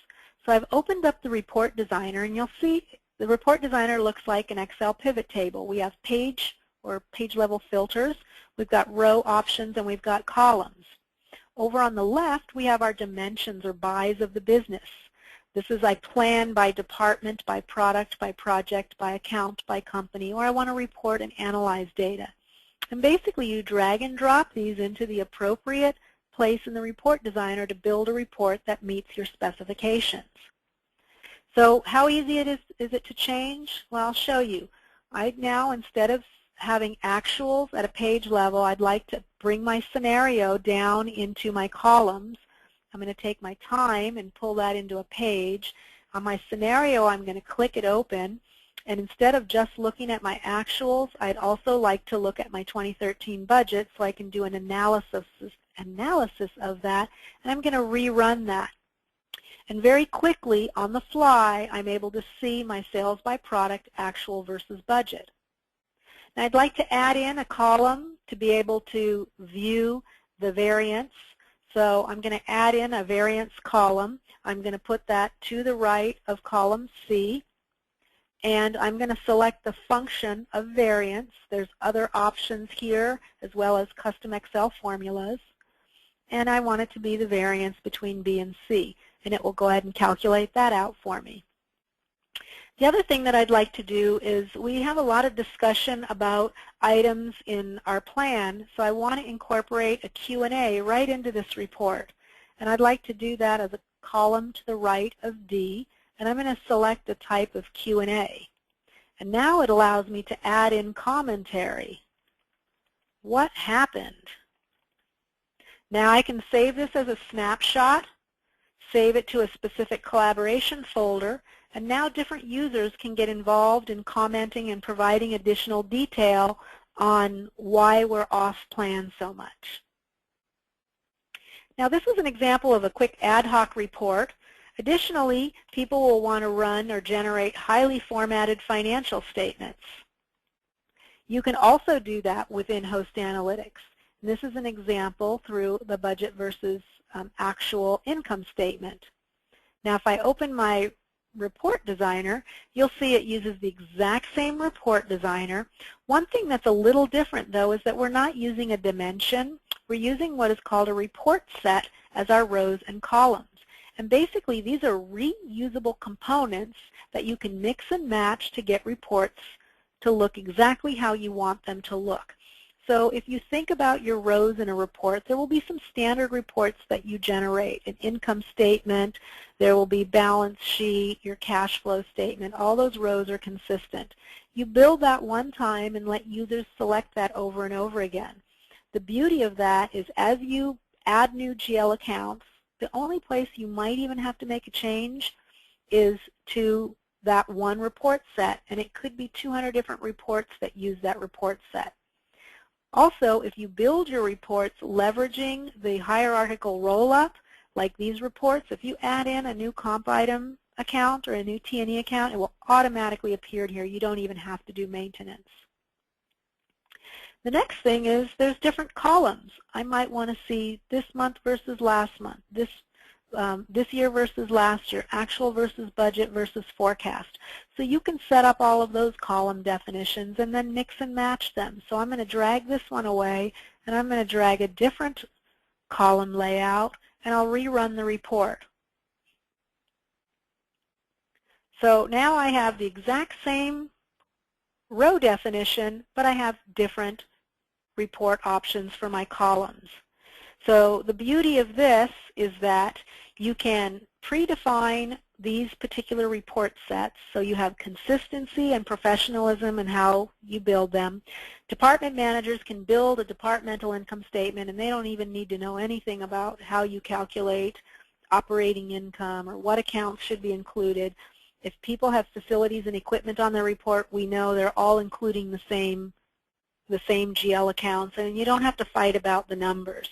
So I've opened up the Report Designer, and you'll see the Report Designer looks like an Excel pivot table. We have page or page level filters, we've got row options, and we've got columns. Over on the left, we have our dimensions or buys of the business. This is I plan by department, by product, by project, by account, by company, or I want to report and analyze data. And basically you drag and drop these into the appropriate place in the Report Designer to build a report that meets your specifications. So how easy is it to change? Well, I'll show you. Now, instead of having actuals at a page level, I'd like to bring my scenario down into my columns. I'm going to take my time and pull that into a page. On my scenario, I'm going to click it open, and instead of just looking at my actuals, I'd also like to look at my 2013 budget so I can do an analysis of that, and I'm going to rerun that. And very quickly, on the fly, I'm able to see my sales by product, actual versus budget. Now, I'd like to add in a column to be able to view the variance. So I'm going to add in a variance column. I'm going to put that to the right of column C. And I'm going to select the function of variance. There's other options here as well as custom Excel formulas. And I want it to be the variance between B and C. And it will go ahead and calculate that out for me. The other thing that I'd like to do is we have a lot of discussion about items in our plan, so I want to incorporate a Q&A right into this report. And I'd like to do that as a column to the right of D, and I'm going to select the type of Q&A. And now it allows me to add in commentary. What happened? Now I can save this as a snapshot, save it to a specific collaboration folder, and now different users can get involved in commenting and providing additional detail on why we're off plan so much. Now this is an example of a quick ad hoc report. Additionally, people will want to run or generate highly formatted financial statements. You can also do that within Host Analytics. And this is an example through the budget versus actual income statement. Now if I open my Report Designer, you'll see it uses the exact same Report Designer. One thing that's a little different, though, is that we're not using a dimension. We're using what is called a report set as our rows and columns. And basically, these are reusable components that you can mix and match to get reports to look exactly how you want them to look. So if you think about your rows in a report, there will be some standard reports that you generate, an income statement, there will be balance sheet, your cash flow statement. All those rows are consistent. You build that one time and let users select that over and over again. The beauty of that is as you add new GL accounts, the only place you might even have to make a change is to that one report set, and it could be 200 different reports that use that report set. Also, if you build your reports leveraging the hierarchical roll-up, like these reports, if you add in a new comp item account or a new T&E account, it will automatically appear here. You don't even have to do maintenance. The next thing is there's different columns. I might want to see this month versus last month, this year versus last year, actual versus budget versus forecast. So you can set up all of those column definitions and then mix and match them. So I'm going to drag this one away, and I'm going to drag a different column layout, and I'll rerun the report. So now I have the exact same row definition, but I have different report options for my columns. So the beauty of this is that you can predefine these particular report sets, so you have consistency and professionalism in how you build them. Department managers can build a departmental income statement, and they don't even need to know anything about how you calculate operating income or what accounts should be included. If people have facilities and equipment on their report, we know they're all including the same GL accounts, and you don't have to fight about the numbers.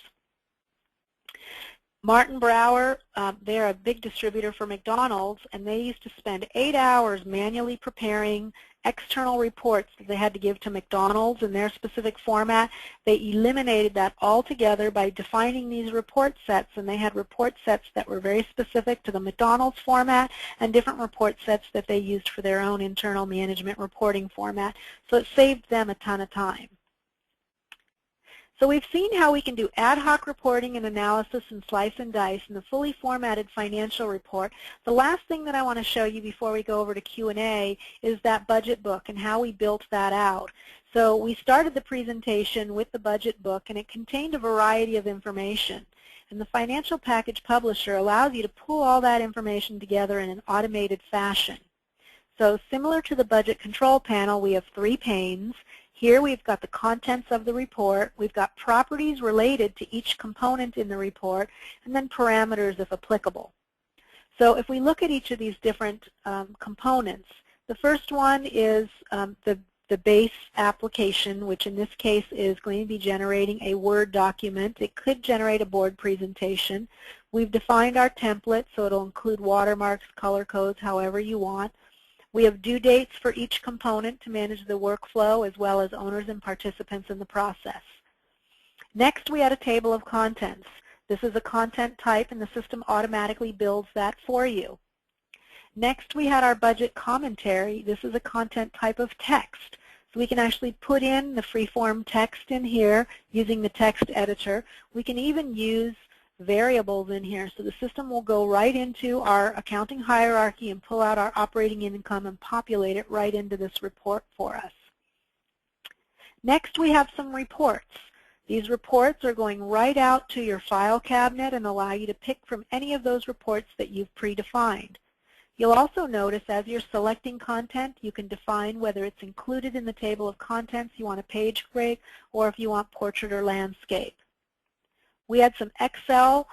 Martin Brower, they're a big distributor for McDonald's, and they used to spend 8 hours manually preparing external reports that they had to give to McDonald's in their specific format. They eliminated that altogether by defining these report sets, and they had report sets that were very specific to the McDonald's format and different report sets that they used for their own internal management reporting format. So it saved them a ton of time. So we've seen how we can do ad hoc reporting and analysis and slice and dice in the fully formatted financial report. The last thing that I want to show you before we go over to Q&A is that budget book and how we built that out. So we started the presentation with the budget book, and it contained a variety of information. And the financial package publisher allows you to pull all that information together in an automated fashion. So similar to the budget control panel, we have 3 panes. Here we've got the contents of the report, we've got properties related to each component in the report, and then parameters if applicable. So if we look at each of these different components, the first one is the base application, which in this case is going to be generating a Word document. It could generate a board presentation. We've defined our template, so it'll include watermarks, color codes, however you want. We have due dates for each component to manage the workflow as well as owners and participants in the process. Next, we had a table of contents. This is a content type, and the system automatically builds that for you. Next, we had our budget commentary. This is a content type of text. So we can actually put in the free-form text in here using the text editor. We can even use variables in here. So the system will go right into our accounting hierarchy and pull out our operating income and populate it right into this report for us. Next, we have some reports. These reports are going right out to your file cabinet and allow you to pick from any of those reports that you've predefined. You'll also notice as you're selecting content, you can define whether it's included in the table of contents, you want a page break, or if you want portrait or landscape. We had some Excel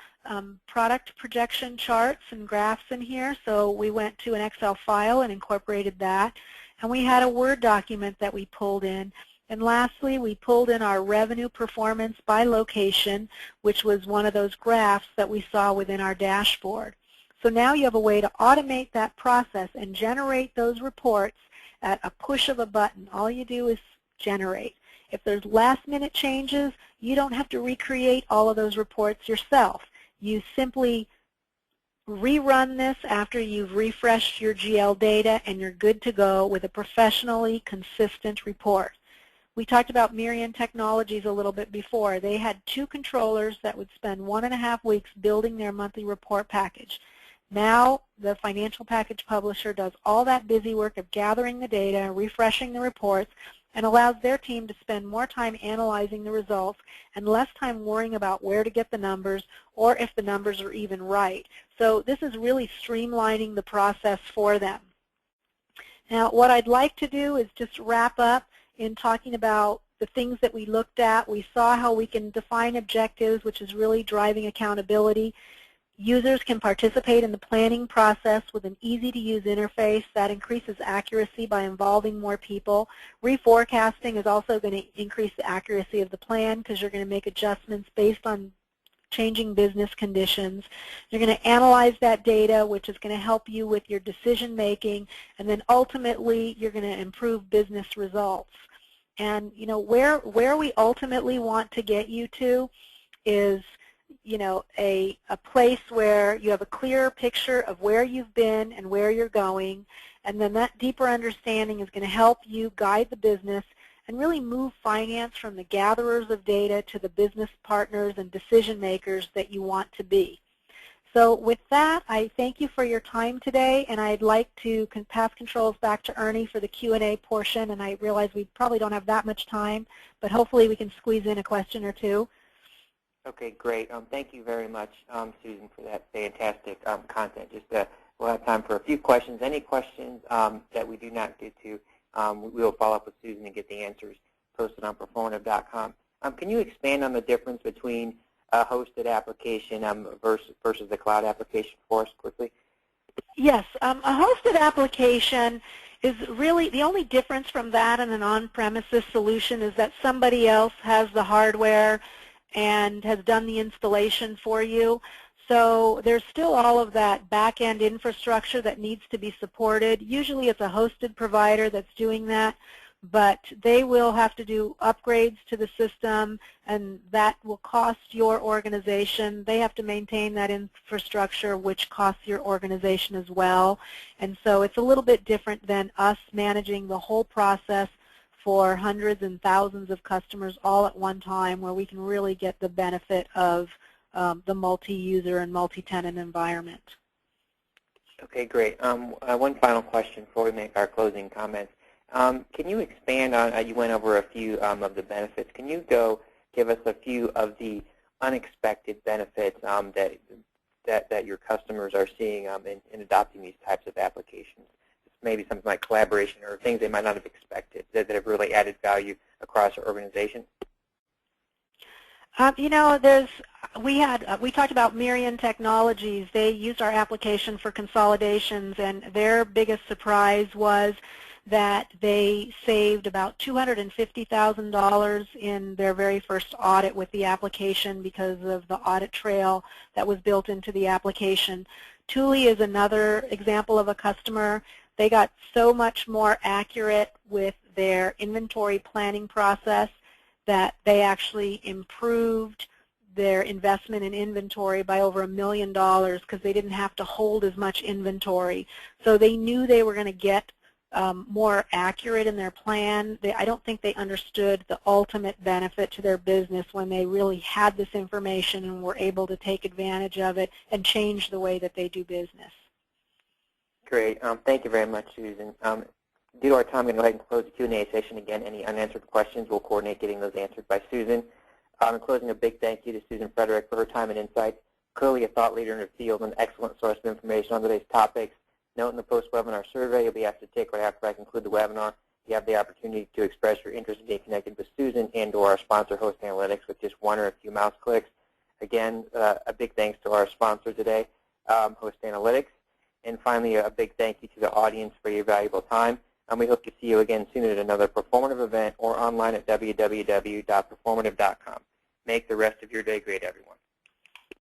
product projection charts and graphs in here, so we went to an Excel file and incorporated that. And we had a Word document that we pulled in. And lastly, we pulled in our revenue performance by location, which was one of those graphs that we saw within our dashboard. So now you have a way to automate that process and generate those reports at a push of a button. All you do is generate. If there's last-minute changes, you don't have to recreate all of those reports yourself. You simply rerun this after you've refreshed your GL data, and you're good to go with a professionally consistent report. We talked about Miriam Technologies a little bit before. They had 2 controllers that would spend 1.5 weeks building their monthly report package. Now the financial package publisher does all that busy work of gathering the data, refreshing the reports, and allows their team to spend more time analyzing the results and less time worrying about where to get the numbers or if the numbers are even right. So this is really streamlining the process for them. Now what I'd like to do is just wrap up in talking about the things that we looked at. We saw how we can define objectives, which is really driving accountability. Users can participate in the planning process with an easy-to-use interface that increases accuracy by involving more people. Reforecasting is also going to increase the accuracy of the plan because you're going to make adjustments based on changing business conditions. You're going to analyze that data, which is going to help you with your decision making, and then ultimately you're going to improve business results. And you know where we ultimately want to get you to is a place where you have a clearer picture of where you've been and where you're going, and then that deeper understanding is going to help you guide the business and really move finance from the gatherers of data to the business partners and decision makers that you want to be. So with that, I thank you for your time today, and I'd like to pass controls back to Ernie for the Q&A portion, and I realize we probably don't have that much time, but hopefully we can squeeze in a question or two. Okay, great. Thank you very much, Susan, for that fantastic content. We'll have time for a few questions. Any questions that we do not get to, we will follow up with Susan and get the answers posted on performative.com. Can you expand on the difference between a hosted application versus the cloud application for us quickly? Yes, a hosted application is really the only difference from that and an on-premises solution is that somebody else has the hardware and has done the installation for you. So there's still all of that back-end infrastructure that needs to be supported. Usually it's a hosted provider that's doing that, but they will have to do upgrades to the system, and that will cost your organization. They have to maintain that infrastructure, which costs your organization as well. And so it's a little bit different than us managing the whole process for hundreds and thousands of customers all at one time, where we can really get the benefit of the multi-user and multi-tenant environment. Okay, great. One final question before we make our closing comments. Can you expand on, you went over a few of the benefits. Can you give us a few of the unexpected benefits that your customers are seeing in adopting these types of applications? Maybe something like collaboration or things they might not have expected that have really added value across our organization? You know, we talked about Miriam Technologies. They used our application for consolidations, and their biggest surprise was that they saved about $250,000 in their very first audit with the application because of the audit trail that was built into the application. Thule is another example of a customer. They got so much more accurate with their inventory planning process that they actually improved their investment in inventory by over $1 million because they didn't have to hold as much inventory. So they knew they were going to get more accurate in their plan. I don't think they understood the ultimate benefit to their business when they really had this information and were able to take advantage of it and change the way that they do business. Great. Thank you very much, Susan. Due to our time, I'm going to go ahead and close the Q&A session. Again, any unanswered questions, we'll coordinate getting those answered by Susan. In closing, a big thank you to Susan Frederick for her time and insight. Clearly a thought leader in her field and an excellent source of information on today's topics. Note in the post-webinar survey you'll be asked to take right after I conclude the webinar. You have the opportunity to express your interest in being connected with Susan and or our sponsor, Host Analytics, with just one or a few mouse clicks. Again, a big thanks to our sponsor today, Host Analytics. And finally, a big thank you to the audience for your valuable time. We hope to see you again soon at another performative event or online at www.performative.com. Make the rest of your day great, everyone.